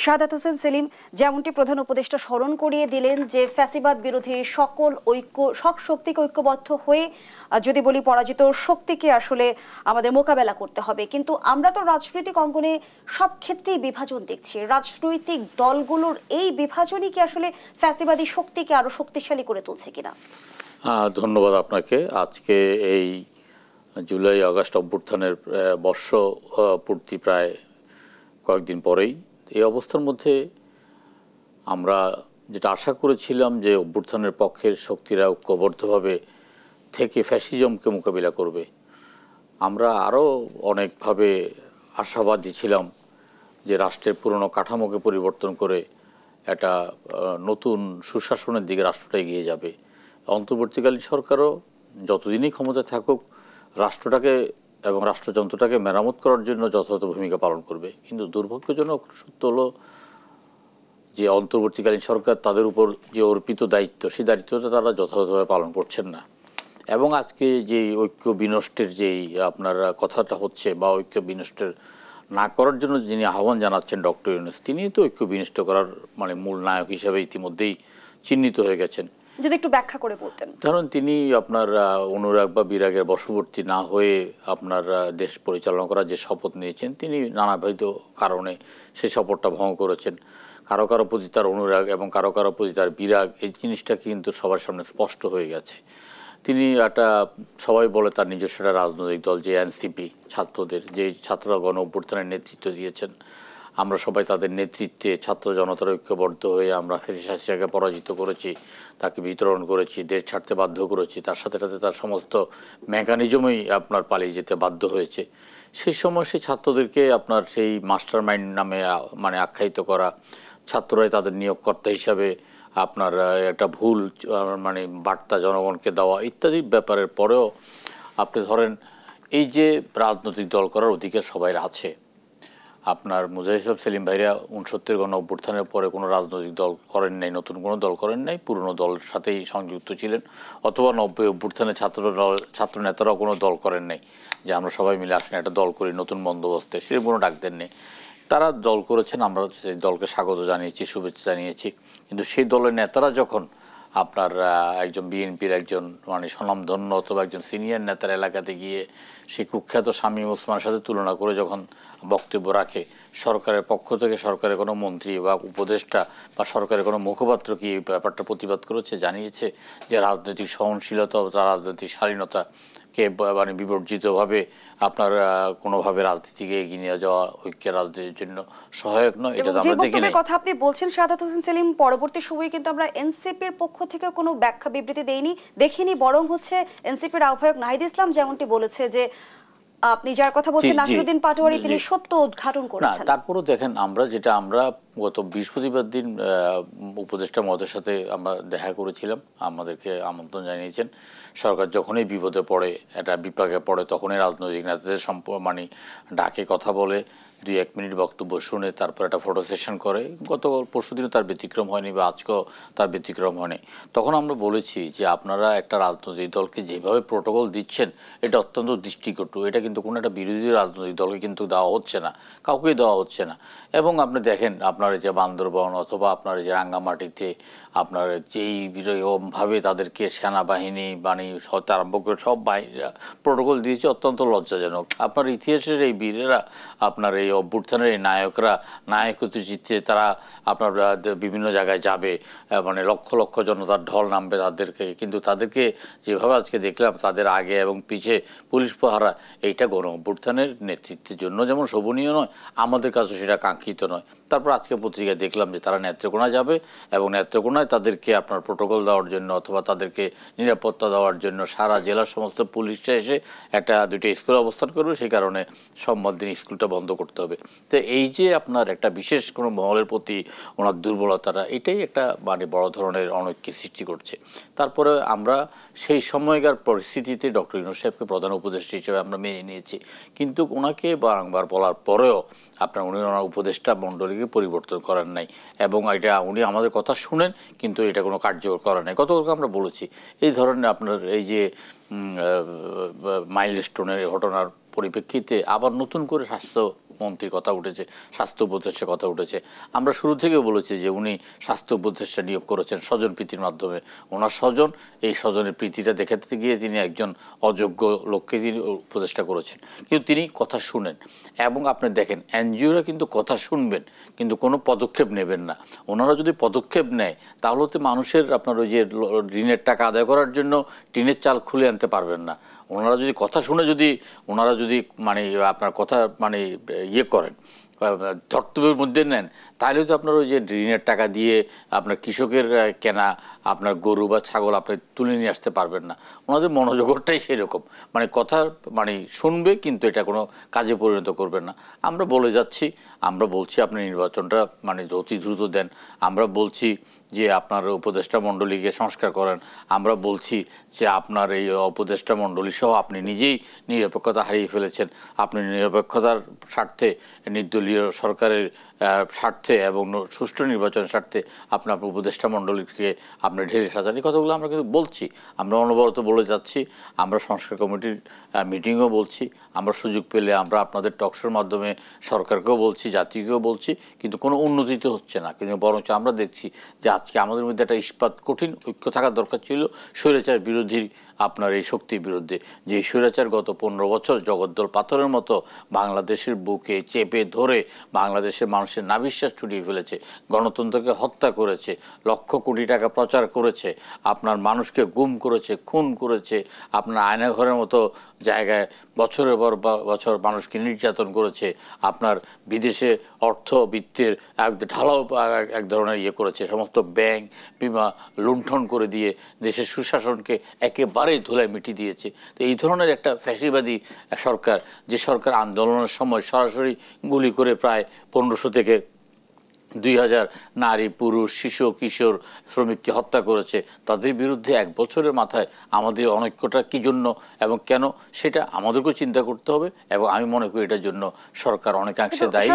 শাহাদাত হোসেন সেলিম যেমনটি প্রধান উপদেষ্টা স্মরণ করিয়ে দিলেন যে ফ্যাসিবাদ বিরোধী সকল শক্তিকে ঐক্যবদ্ধ হয়ে যদি বলি পরাজিত শক্তিকে আসলে আমাদের মোকাবেলা করতে হবে। কিন্তু আমরা তো রাজনৈতিক অঙ্গনে সব ক্ষেত্রেই বিভাজন দেখছি। রাজনৈতিক দলগুলোর এই বিভাজনই কি আসলে ফ্যাসিবাদী শক্তিকে আরো শক্তিশালী করে তুলছে কিনা? ধন্যবাদ আপনাকে। আজকে এই জুলাই আগস্ট অভ্যুত্থানের বর্ষ পূর্তি প্রায় কয়েকদিন পরেই এই অবস্থার মধ্যে আমরা যেটা আশা করেছিলাম যে অভ্যুত্থানের পক্ষের শক্তিরা ঐক্যবদ্ধভাবে থেকে ফ্যাসিজমকে মোকাবিলা করবে, আমরা আরও অনেকভাবে আশাবাদী ছিলাম যে রাষ্ট্রের পুরনো কাঠামোকে পরিবর্তন করে একটা নতুন সুশাসনের দিকে রাষ্ট্রটা এগিয়ে যাবে। অন্তর্বর্তীকালীন সরকারও যতদিনই ক্ষমতায় থাকুক রাষ্ট্রটাকে এবং রাষ্ট্রযন্ত্রটাকে মেরামত করার জন্য যথাযথ ভূমিকা পালন করবে। কিন্তু দুর্ভাগ্যজনক সত্য হলো যে অন্তর্বর্তীকালীন সরকার তাদের উপর যে অর্পিত দায়িত্ব, সেই দায়িত্বটা তারা যথাযথভাবে পালন করছেন না। এবং আজকে যে ঐক্য বিনষ্টের যেই আপনার কথাটা হচ্ছে বা ঐক্য বিনষ্টের না করার জন্য যিনি আহ্বান জানাচ্ছেন ডক্টর ইউনূস, তিনি তো ঐক্য বিনষ্ট করার মূল নায়ক হিসেবে ইতিমধ্যেই চিহ্নিত হয়ে গেছেন। যদি একটু ব্যাখ্যা করে বলতেন। কারণ তিনি আপনার অনুরাগ বা বিরাগের বশবর্তী না হয়ে আপনার দেশ পরিচালনা করার যে শপথ নিয়েছেন, তিনি নানাবিধ কারণে সেই শপথটা ভঙ্গ করেছেন। কারো কারো প্রতি তার অনুরাগ এবং কারো কারো প্রতি তার বিরাগ, এই জিনিসটা কিন্তু সবার সামনে স্পষ্ট হয়ে গেছে। তিনি একটা সবাই বলে তার নিজস্ব একটা রাজনৈতিক দল যে এনসিপি, ছাত্রদের যে ছাত্ররা গণ অভ্যুত্থানের নেতৃত্ব দিয়েছেন, আমরা সবাই তাদের নেতৃত্বে ছাত্র জনতার ঐক্যবদ্ধ হয়ে আমরা ফ্যাসিস্টকে পরাজিত করেছি, তাকে বিতরণ করেছি, দেশ ছাড়তে বাধ্য করেছি, তার সাথে সাথে তার সমস্ত মেকানিজমই আপনার পালিয়ে যেতে বাধ্য হয়েছে। সেই সময় সেই ছাত্রদেরকে আপনার সেই মাস্টার মাইন্ড নামে আখ্যায়িত করা, ছাত্ররাই তাদের নিয়োগকর্তা হিসাবে আপনার একটা ভুল বার্তা জনগণকে দেওয়া ইত্যাদি ব্যাপারের পরেও আপনি ধরেন এই যে রাজনৈতিক দল করার অধিকার সবাই আছে। আপনার মুজাহিদ সেলিম ভাইরা 69 গণ অভ্যুত্থানের পরে কোনো রাজনৈতিক দল করেন নাই, নতুন কোনো দল করেন নাই, পুরনো দলের সাথেই সংযুক্ত ছিলেন। অথবা 90 অভ্যুত্থানে ছাত্র নেতারাও কোনো দল করেন নাই যে আমরা সবাই মিলে আসলে একটা দল করি নতুন বন্দোবস্তে, সেরকম কোনো ডাক দেন নেই। তারা দল করেছেন, আমরা সেই দলকে স্বাগত জানিয়েছি, শুভেচ্ছা জানিয়েছি। কিন্তু সেই দলের নেতারা যখন আপনার একজন বিএনপির একজন স্বনামধন্য অথবা একজন সিনিয়র নেতার এলাকাতে গিয়ে সেই কুখ্যাত শামীম ওসমানের সাথে তুলনা করে যখন বক্তব্য রাখে, সরকারের পক্ষ থেকে সরকারের কোনো মন্ত্রী বা উপদেষ্টা বা সরকারের কোনো মুখপাত্র কি এই ব্যাপারটা প্রতিবাদ করেছে, জানিয়েছে যে রাজনৈতিক সহনশীলতা ও রাজনৈতিক শালীনতাকে বিবর্জিতভাবে আপনার কোনোভাবে রাজনীতিকে এগিয়ে নিয়ে যাওয়া ঐক্যের রাজনীতির জন্য সহায়ক নয়। এটা আমরা দেখি না। কথা আপনি বলছেন শাহাদাত হোসেন সেলিম, পরবর্তী সময়ে কিন্তু আমরা এনসিপির পক্ষ থেকে কোনো ব্যাখ্যা বিবৃতি দেখিনি, বরং হচ্ছে এনসিপির আহ্বায়ক নাহিদ ইসলাম যেমনটি বলেছে যে আপনি যার কথা বলছেন নাসিরউদ্দিন পাটোয়ারি, তিনি সত্য উদ্ঘাটন করেছেন। তারপরও দেখেন আমরা গত বৃহস্পতিবার দিন উপদেষ্টা মহোদয়ের সাথে আমরা দেখা করেছিলাম, আমাদেরকে আমন্ত্রণ জানিয়েছেন। সরকার যখনই বিপদে পড়ে, একটা বিপাকে পড়ে, তখনই রাজনৈতিক নেতাদের ডাকে কথা বলে, 2-1 মিনিট বক্তব্য শুনে তারপর একটা ফটো সেশন করে। গত পরশুদিনও তার ব্যতিক্রম হয়নি বা আজকেও তার ব্যতিক্রম হয়নি। তখন আমরা বলেছি যে আপনারা একটা রাজনৈতিক দলকে যেভাবে প্রোটোকল দিচ্ছেন এটা অত্যন্ত দৃষ্টিকটু। এটা কিন্তু কোনো একটা বিরোধী রাজনৈতিক দলকে কিন্তু দেওয়া হচ্ছে না, কাউকেই দেওয়া হচ্ছে না। এবং আপনি দেখেন আপনার যে বান্দরবন অথবা আপনার যে রাঙ্গামাটিতে আপনার যেই বিরোধভাবে তাদেরকে সেনাবাহিনী আরম্ভ করে সব বাহিনীরা প্রোটোকল দিয়েছে, অত্যন্ত লজ্জাজনক। আপনার ইতিহাসের এই বীরেরা, আপনার এই অভ্যুত্থানের এই নায়করা নায়কত্ব জিততে তারা আপনার বিভিন্ন জায়গায় যাবে, লক্ষ লক্ষ জনতার ঢল নামবে তাদেরকে, কিন্তু তাদেরকে যেভাবে আজকে দেখলাম তাদের আগে এবং পিছে পুলিশ পাহারা, এইটা গণ অভ্যুত্থানের নেতৃত্বের জন্য যেমন শোভনীয় নয়, আমাদের কাছে সেটা কাঙ্ক্ষিত নয়। তারপর আজকে পত্রিকায় দেখলাম যে তারা নেত্রকোনা যাবে এবং নেত্রকোনায় তাদেরকে আপনার প্রোটোকল দেওয়ার জন্য অথবা তাদেরকে নিরাপত্তা দেওয়ার জন্য সারা জেলার সমস্ত পুলিশরা এসে 1-2টা স্কুল অবস্থান করবে, সেই কারণে সোমবার দিন স্কুলটা বন্ধ করতে হবে। তো এই যে আপনার একটা বিশেষ কোনো মহলের প্রতি ওনার দুর্বলতাটা, এটাই একটা বড় ধরনের অনৈক্যের সৃষ্টি করছে। তারপরে আমরা সেই সময়কার পরিস্থিতিতে ডক্টর ইউনূস সাহেবকে প্রধান উপদেষ্টা হিসেবে আমরা মেনে নিয়েছি, কিন্তু ওনাকে বারংবার বলার পরেও উনি ওনার উপদেষ্টা মণ্ডলীকে পরিবর্তন করেন নাই এবং এটা উনি আমাদের কথা শুনেন কিন্তু এটা কোনো কার্যকর করেন নাই। গতকালকে আমরা বলেছি এই ধরনের আপনার এই যে মাইলস্টোনের ঘটনার পরিপ্রেক্ষিতে আবার নতুন করে স্বাস্থ্য মন্ত্রীর কথা উঠেছে, স্বাস্থ্য উপদেষ্টার কথা উঠেছে। আমরা শুরু থেকেও বলেছি যে উনি স্বাস্থ্য উপদেষ্টা নিয়োগ করেছেন স্বজন প্রীতির মাধ্যমে। ওনার স্বজন, এই স্বজনের প্রীতিটা দেখাতে গিয়ে তিনি একজন অযোগ্য লোককে তিনি উপদেষ্টা করেছেন। কিন্তু তিনি কথা শুনেন, এবং আপনি দেখেন এনজিওরা কিন্তু কথা শুনবেন কিন্তু কোনো পদক্ষেপ নেবেন না। ওনারা যদি পদক্ষেপ নেয় তাহলে তো মানুষের আপনার ওই যে ঋণের টাকা আদায় করার জন্য টিনের চাল খুলে আনতে পারবেন না। ওনারা যদি কথা শুনে ওনারা যদি মানে আপনার কথা মানে ইয়ে করেন, ধর্তব্যের মধ্যে নেন, তাহলে তো আপনার ওই যে ঋণের টাকা দিয়ে আপনার কৃষকের কেনা আপনার গরু বা ছাগল আপনি তুলে নিয়ে আসতে পারবেন না। ওনাদের মনোজগৎটাই সেরকম, মানে কথা মানে শুনবে কিন্তু এটা কোনো কাজে পরিণত করবেন না। আমরা বলে যাচ্ছি, আমরা বলছি আপনি নির্বাচনটা মানে অতি দ্রুত দেন। আমরা বলছি যে আপনার উপদেষ্টা মণ্ডলীকে সংস্কার করেন। আমরা বলছি যে আপনার এই উপদেষ্টা মণ্ডলী সহ আপনি নিজেই নিরপেক্ষতা হারিয়ে ফেলেছেন। আপনি নিরপেক্ষতার স্বার্থে, নির্দলীয় সরকারের স্বার্থে এবং সুষ্ঠু নির্বাচনের স্বার্থে আপনার উপদেষ্টা মণ্ডলীকে আপনি ঢেলে সাজান। এই কথাগুলো আমরা কিন্তু বলছি, আমরা অনবরত বলে যাচ্ছি। আমরা সংস্কার কমিটির মিটিংও বলছি, আমরা সুযোগ পেলে আমরা আপনাদের টকশোর মাধ্যমে সরকারকেও বলছি, জাতিকেও বলছি, কিন্তু কোনো উন্নতি তো হচ্ছে না। কিন্তু বরঞ্চ আমরা দেখছি যে আজকে আমাদের মধ্যে একটা ইস্পাত কঠিন ঐক্য থাকা দরকার ছিল স্বৈরাচার বিরোধী আপনার এই শক্তির বিরুদ্ধে। যে স্বৈরাচার গত 15 বছর জগদ্দল পাথরের মতো বাংলাদেশের বুকে চেপে ধরে বাংলাদেশের মানুষের নাভিশ্বাস ছুটিয়ে ফেলেছে, গণতন্ত্রকে হত্যা করেছে, লক্ষ কোটি টাকা প্রচার করেছে, আপনার মানুষকে গুম করেছে, খুন করেছে, আপনার আয়নাঘরের মতো জায়গায় বছরের পর বছর মানুষকে নির্যাতন করেছে, আপনার বিদেশে অর্থবিত্তের ঢালাও এক ধরনের ইয়ে করেছে, সমস্ত ব্যাংক বিমা লুণ্ঠন করে দিয়ে দেশের সুশাসনকে একেবারেই ধুলায় মিটিয়ে দিয়েছে। তো এই ধরনের একটা ফ্যাসিবাদী সরকার, যে সরকার আন্দোলনের সময় সরাসরি গুলি করে প্রায় 1500 থেকে 2000 নারী, পুরুষ, শিশু, কিশোর, শ্রমিককে হত্যা করেছে, তাদের বিরুদ্ধে 1 বছরের মাথায় আমাদের অনৈক্যটা কী জন্য এবং কেন সেটা আমাদেরকেও চিন্তা করতে হবে। এবং আমি মনে করি এটার জন্য সরকার অনেকাংশে দায়ী।